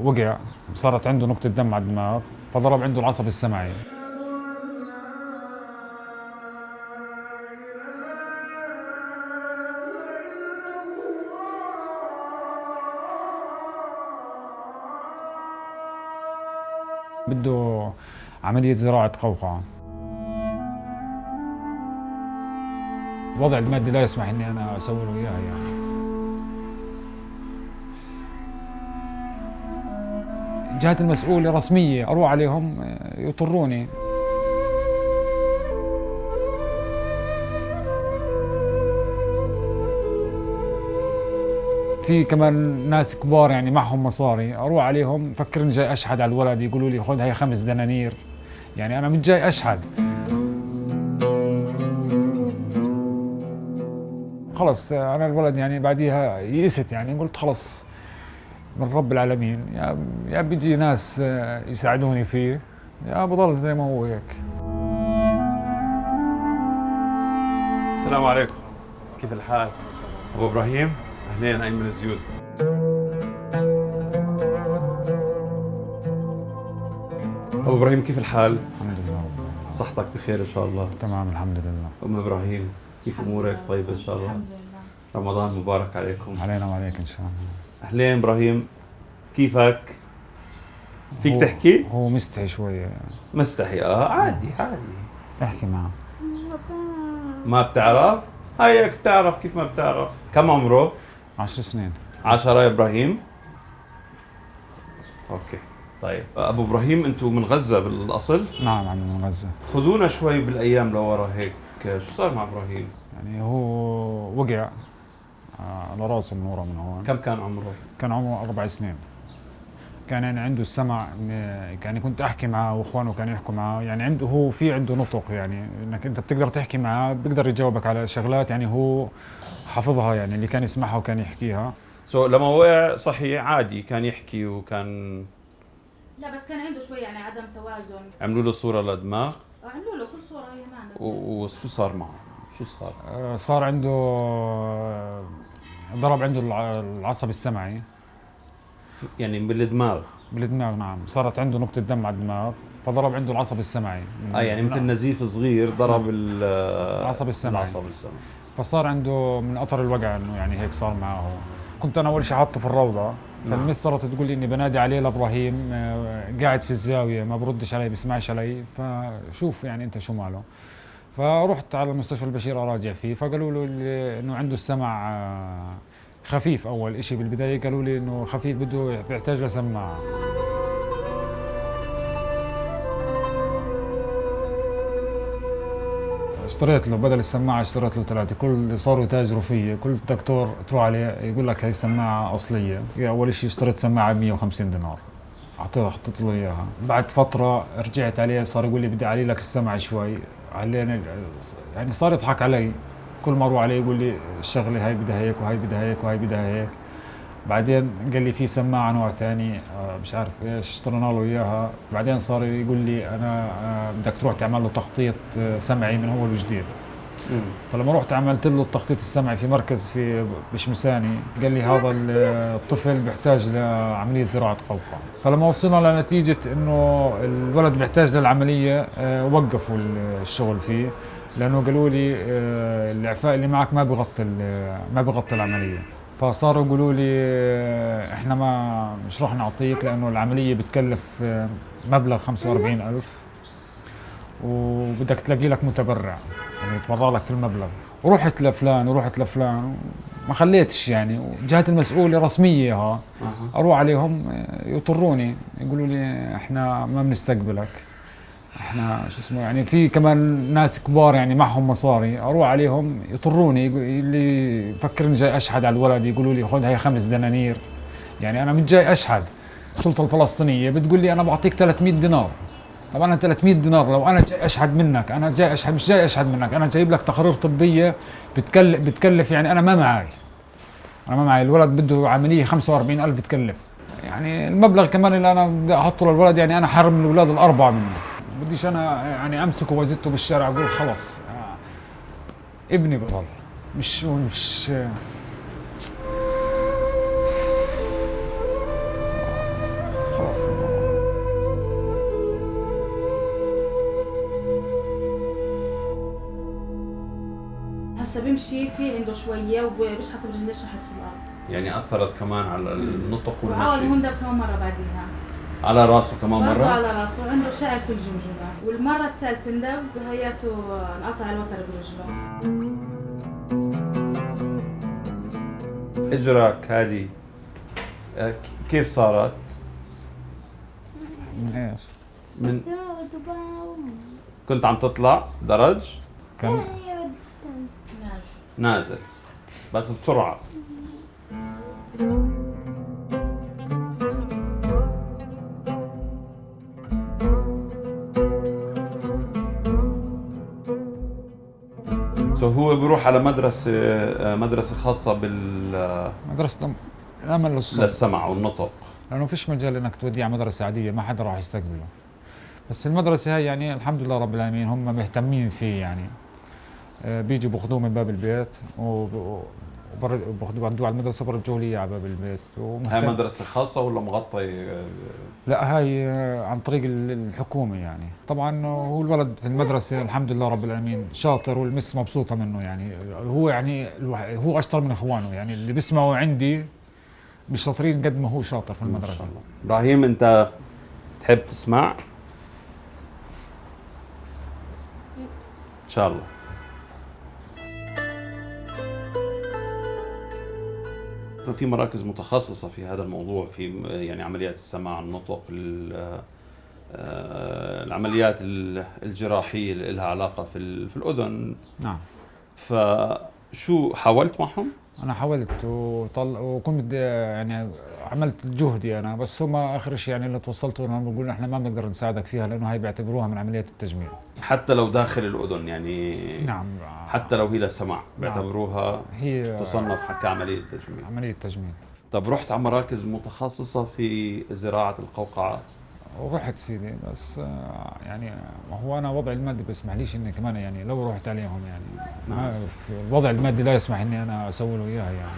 وقع، صارت عنده نقطة دم على الدماغ، فضرب عنده العصب السمعي. بده عملية زراعة قوقعة. الوضع المادي لا يسمح اني انا اسوي له اياها يعني. الجهات المسؤولة رسمية اروح عليهم يضطروني. في كمان ناس كبار يعني معهم مصاري اروح عليهم فكرني جاي اشحد على الولد، يقولوا لي خذ هي 5 دنانير. يعني انا مش جاي اشحد. خلص انا الولد يعني بعديها يئست، يعني قلت خلص من رب العالمين، يا بيجي ناس يساعدوني فيه، يا بضل زي ما هو هيك. السلام عليكم، كيف الحال؟ أبو إبراهيم، أهلين، أيمن الزيود. أبو إبراهيم كيف الحال؟ الحمد لله رب العالمين. صحتك بخير إن شاء الله. تمام الحمد لله. أم إبراهيم كيف أمورك؟ طيبة إن شاء الله. الحمد لله. رمضان مبارك عليكم. علينا وعليك ان شاء الله. أهلين إبراهيم، كيفك؟ فيك تحكي؟ هو مستحي شوية. مستحي عادي عادي. احكي معه. ما بتعرف؟ هيك بتعرف كيف ما بتعرف. كم عمره؟ 10 سنين. 10 يا إبراهيم؟ أوكي. طيب أبو إبراهيم أنتم من غزة بالأصل؟ نعم عم من غزة. خذونا شوي بالأيام لورا هيك، شو صار مع إبراهيم؟ يعني هو وقع على راسه من ورا من هون. كم كان عمره؟ كان عمره 4 سنين. كان يعني عنده السمع، يعني كنت احكي معه واخوانه كانوا يحكوا معه، يعني عنده نطق، يعني انك انت بتقدر تحكي معه بيقدر يجاوبك على شغلات، يعني هو حافظها، يعني اللي كان يسمعها وكان يحكيها. لما وقع صحي عادي كان يحكي وكان لا بس كان عنده شوي يعني عدم توازن. عملوا له صورة للدماغ عملوا له كل صورة هي معنا. وشو صار معه؟ شو صار؟ صار عنده ضرب عنده العصب السمعي يعني بالدماغ. بالدماغ. نعم صارت عنده نقطة دم على الدماغ، فضرب عنده العصب السمعي. يعني مثل نزيف صغير ضرب العصب السمعي. العصب السمعي. فصار عنده من اثر الوقع انه يعني هيك صار معه. كنت انا اول شيء حاطه في الروضه، فالمس صارت تقول لي اني بنادي عليه لابراهيم، قاعد في الزاويه ما بردش علي بيسمعش علي، فشوف يعني انت شو ماله. فرحت على مستشفى البشير اراجع فيه، فقالوا له انه عنده السمع خفيف. اول شيء بالبدايه قالوا لي انه خفيف بيحتاج لسماعه. اشتريت له بدل السماعه اشتريت له 3، كل صاروا يتاجروا فيا، كل دكتور تروح عليه يقول لك هي سماعه اصليه. اول شيء اشتريت سماعه ب 150 دينار، حطيت له اياها. بعد فتره رجعت عليه صار يقول لي بدي اعلي لك السمع شوي، علينا يعني صار يضحك علي. كل ما اروح عليه يقول لي الشغله هاي بدها هيك وهي بدها هيك وهي بدها هيك. بعدين قال لي في سماعه نوع ثاني مش عارف ايش اشترينا له اياها. بعدين صار يقول لي انا بدك تروح تعمل له تخطيط سمعي من اول وجديد. فلما رحت عملت له التخطيط السمعي في مركز في بشمساني، قال لي هذا الطفل بيحتاج لعمليه زراعه قوقعه. فلما وصلنا لنتيجه انه الولد بيحتاج للعمليه وقفوا الشغل فيه، لانه قالوا لي الاعفاء اللي معك ما بيغطي العمليه. فصاروا يقولوا لي احنا مش راح نعطيك لانه العمليه بتكلف مبلغ 45,000 وبدك تلاقي لك متبرع يعني يتبرع لك في المبلغ. ورحت لفلان ما خليتش، يعني الجهات المسؤوله رسميه اروح عليهم يضطروني يقولوا لي احنا ما بنستقبلك، احنا شو اسمه يعني. في كمان ناس كبار يعني معهم مصاري اروح عليهم يضطروني، اللي فكرني جاي اشحد على الولد، يقولوا لي خذ هي 5 دنانير. يعني انا مش جاي اشحد. السلطه الفلسطينيه بتقول لي انا بعطيك 300 دينار. طب انا 300 دينار لو انا جاي اشحد منك، انا جاي اشحد مش جاي اشحد منك، انا جايب لك تقارير طبيه بتكلف يعني انا ما معي الولد بده عمليه 45,000 تكلف. يعني المبلغ كمان اللي انا بدي احطه للولد، يعني انا حرم الاولاد الاربعه منه. بديش انا يعني امسكه وازته بالشارع اقول خلص ابني بضل مش السماعة. هسا بمشي في عنده شويه وبيشحط برجليه شحط في الارض. يعني اثرت كمان على النطق وعاول والمشي. هون كمان مره بعديها. على راسه كمان برضه مره. على راسه وعنده شعر في الجمجمه، والمره الثالثه اندب هياته انقطع الوتر برجله. اجرك هذه كيف صارت؟ من ايش؟ من كنت عم تطلع درج كان نازل. نازل بس بسرعه. هو بيروح على مدرسة خاصة مدرسة الأمل للصوت، للسمع والنطق. لأنه فيش مجال إنك توديه على مدرسة عادية، ما حدا راح يستقبله. بس المدرسة هاي يعني الحمد لله رب العالمين هم مهتمين فيه يعني. بيجوا باخذوه من باب البيت وباخذوه على المدرسة برجعوا لي على باب البيت. هاي مدرسة خاصة ولا مغطي؟ لا هاي عن طريق الحكومة يعني. طبعا هو الولد في المدرسة الحمد لله رب العالمين شاطر، والمس مبسوطة منه يعني. هو يعني هو أشطر من إخوانه يعني، اللي بيسمعوا عندي مش شاطرين قد ما هو شاطر في المدرسة. ما شاء الله. إبراهيم أنت تحب تسمع؟ إن شاء الله. في مراكز متخصصة في هذا الموضوع، في يعني عمليات السماع، النطق، العمليات الجراحية اللي لها علاقة في الأذن. نعم. فشو حاولت معهم؟ أنا حاولت وكنت بدي يعني عملت جهدي أنا، بس هم آخر شيء يعني اللي توصلت لهم بيقولوا إحنا ما بنقدر نساعدك فيها، لأنه هاي بيعتبروها من عمليات التجميل. حتى لو داخل الأذن يعني؟ نعم. حتى لو هي للسمع بيعتبروها هي تصنف كعملية تجميل. عملية تجميل. طب رحت على مراكز متخصصة في زراعة القوقعة؟ ورحت سيدي، بس يعني هو انا وضعي المادي بيسمحليش اني كمان يعني لو رحت عليهم يعني ما في الوضع المادي لا يسمح اني انا اسوي له اياها يعني.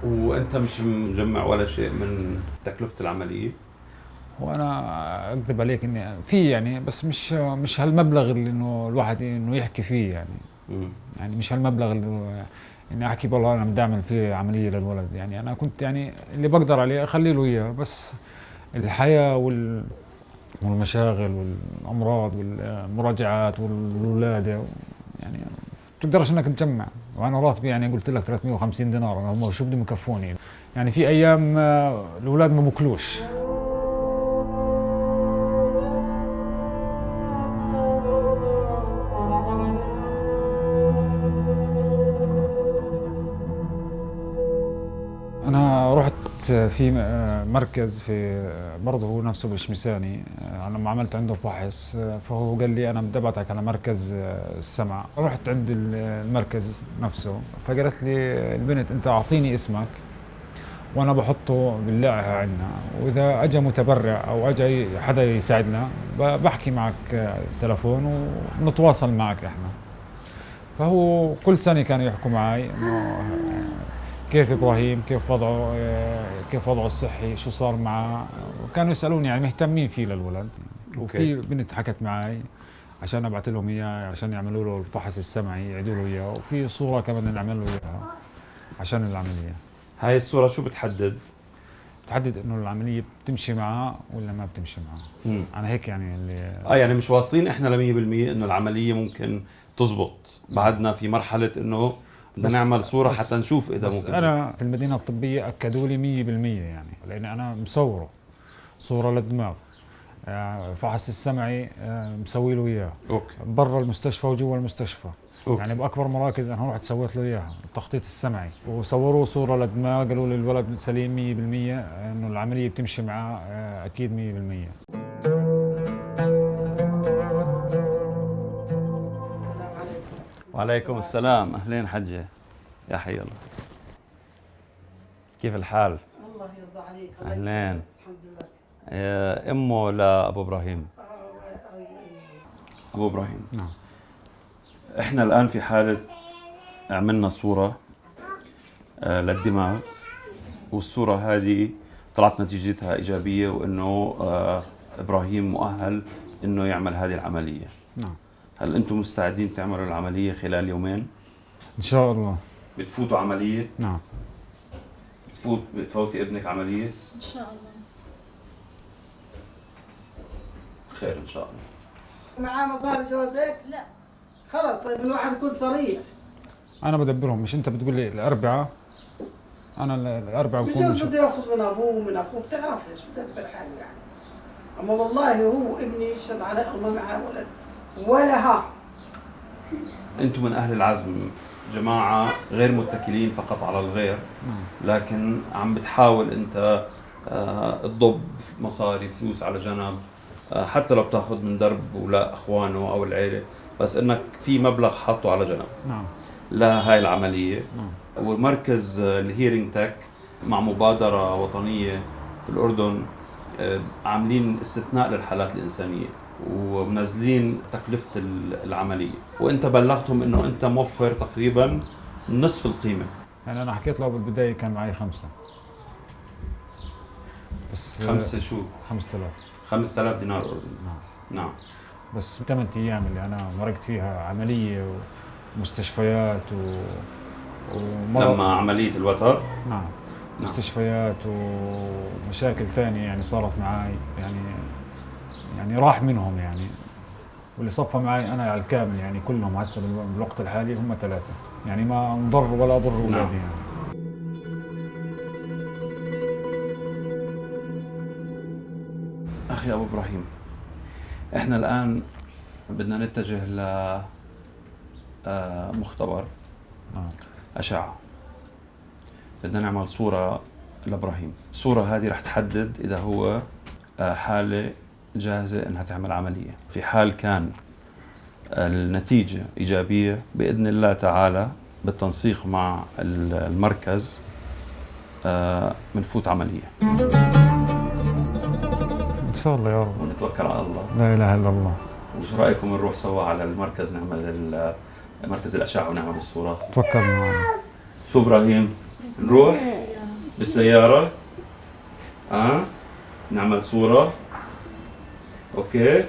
وانت مش مجمع ولا شيء من تكلفة العملية؟ وانا اكذب عليك اني في يعني، بس مش هالمبلغ اللي انه الواحد انه يحكي فيه يعني. يعني مش هالمبلغ اللي اني احكي والله انا بدي اعمل فيه عمليه للولد يعني. انا كنت يعني اللي بقدر عليه اخلي له اياه، بس الحياه والمشاغل والامراض والمراجعات والولاده يعني بتقدرش انك تجمع. وانا راتبي يعني قلت لك 350 دينار، هم شو بدهم يكفوني يعني. في ايام الاولاد ما بكلوش. انا رحت في مركز في برضه هو نفسه بالشمساني، انا لما عملت عنده فحص فهو قال لي انا بدي ابعتك على مركز السمع. رحت عند المركز نفسه، فقالت لي البنت انت اعطيني اسمك وانا بحطه باللائحه عندنا، واذا اجى متبرع او اجى حدا يساعدنا بحكي معك تلفون ونتواصل معك احنا. فهو كل سنه كانوا يحكوا معي انه كيف ابراهيم، كيف وضعه الصحي، شو صار معه، وكانوا يسالوني يعني مهتمين فيه للولد. وفي بنت حكت معي عشان ابعث لهم اياه عشان يعملوا له الفحص السمعي يعيدوا له اياه، وفي صوره كمان نعمل له اياها عشان العمليه. هاي الصوره شو بتحدد؟ بتحدد انه العمليه بتمشي معه ولا ما بتمشي معه. انا هيك يعني اللي يعني مش واصلين احنا ل 100% انه العمليه ممكن تزبط، بعدنا في مرحله انه بدنا نعمل صورة حتى نشوف إذا بس ممكن. أنا في المدينة الطبية أكدوا لي 100% يعني، لأن أنا مصوره صورة للدماغ، فحص السمعي مسوي له إياه برا المستشفى وجوا المستشفى. يعني بأكبر مراكز أنا رحت سويت له إياها التخطيط السمعي، وصوروا صورة للدماغ قالوا لي الولد سليم 100%، إنه العملية بتمشي معاه أكيد 100%. وعليكم السلام. أهلين حجة، يا حي الله، كيف الحال؟ الله يرضى عليك. أهلين. الحمد لله. أمه لأبو إبراهيم. أبو إبراهيم. نعم. إحنا الآن في حالة عملنا صورة للدماغ، والصورة هذه طلعت نتيجتها إيجابية وإنه إبراهيم مؤهل إنه يعمل هذه العملية. نعم. هل أنتم مستعدين تعملوا العملية خلال يومين؟ إن شاء الله. بتفوتوا عملية؟ نعم. بتفوتي ابنك عملية؟ ان شاء الله. خير إن شاء الله. معاه مصاري جوزك؟ لا. خلاص طيب الواحد يكون صريح. أنا بدبرهم، مش أنت بتقول لي الأربعاء؟ أنا الأربعاء بكون بجوز بده ياخذ من ابوه ومن اخوه، بتعرف ليش بدبر حاله يعني. اما والله هو ابني يشهد على ما معاه ولد ولا ها. أنتم من أهل العزم جماعة غير متكلين فقط على الغير، لكن عم بتحاول أنت تضب مصاري فلوس على جنب، حتى لو بتاخذ من درب ولا أخوانه أو العيلة، بس إنك في مبلغ حاطه على جنب. نعم. لهاي العملية. نعم. ومركز الهيرينج تك مع مبادرة وطنية في الأردن عاملين استثناء للحالات الإنسانية ومنزلين تكلفة العملية، وانت بلغتهم انه انت موفر تقريبا نصف القيمة. يعني أنا حكيت له بالبداية كان معي 5 بس. 5 شو؟ 5000. 5000 دينار أردني. نعم. نعم. بس 8 أيام اللي أنا مرقت فيها عملية ومستشفيات لما عملية الوتر؟ نعم. مستشفيات ومشاكل ثانية يعني صارت معي، يعني راح منهم يعني، واللي صفى معي أنا على الكامل يعني كلهم هسه بالوقت الحالي هم 3، يعني ما نضر ولا أضر أولادي. نعم. يعني أخي أبو إبراهيم، إحنا الآن بدنا نتجه ل مختبر أشعة. بدنا نعمل صورة لإبراهيم. الصورة هذه رح تحدد إذا هو حالة جاهزة إنها تعمل عملية. في حال كان النتيجة إيجابية بإذن الله تعالى بالتنسيق مع المركز بنفوت عملية إن شاء الله يا رب، ونتوكل على الله. لا إله إلا الله. وش رأيكم نروح سوا على المركز نعمل مركز الأشعة ونعمل الصورة؟ توكلنا معنا. شو إبراهيم؟ نروح بالسيارة؟ نعمل صورة؟ أوكي؟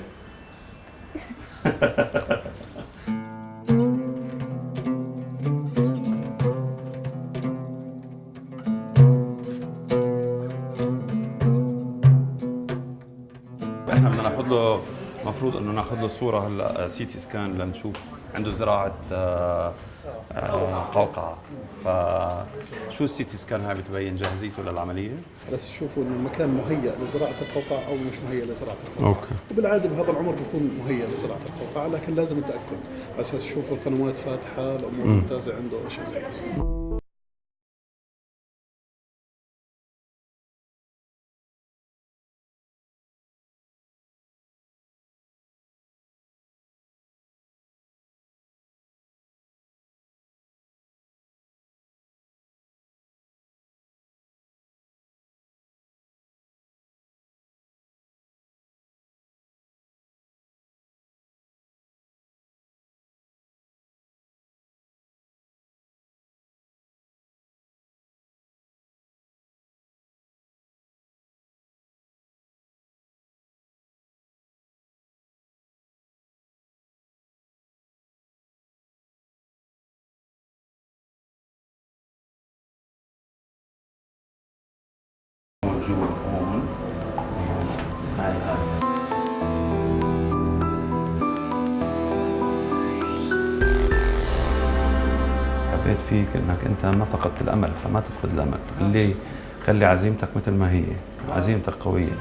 احنا بدنا ناخذ له، المفروض انه ناخذ له صوره هلا سي تي سكان لنشوف عنده زراعه قوقعه. فشو السي تي سكان هاي بتبين جاهزيته للعمليه؟ بس يشوفوا انه المكان مهيأ لزراعه القوقعه او مش مهيأ لزراعه القوقعه. اوكي. وبالعاده بهذا العمر بيكون مهيأ لزراعه القوقعه، لكن لازم نتاكد على اساس يشوفوا القنوات فاتحه، الامور ممتازه عنده او شيء زي هيك. موجود هون. هاي حبيت فيك انك انت ما فقدت الامل، فما تفقد الامل. خلي عزيمتك مثل ما هي، عزيمتك قوية.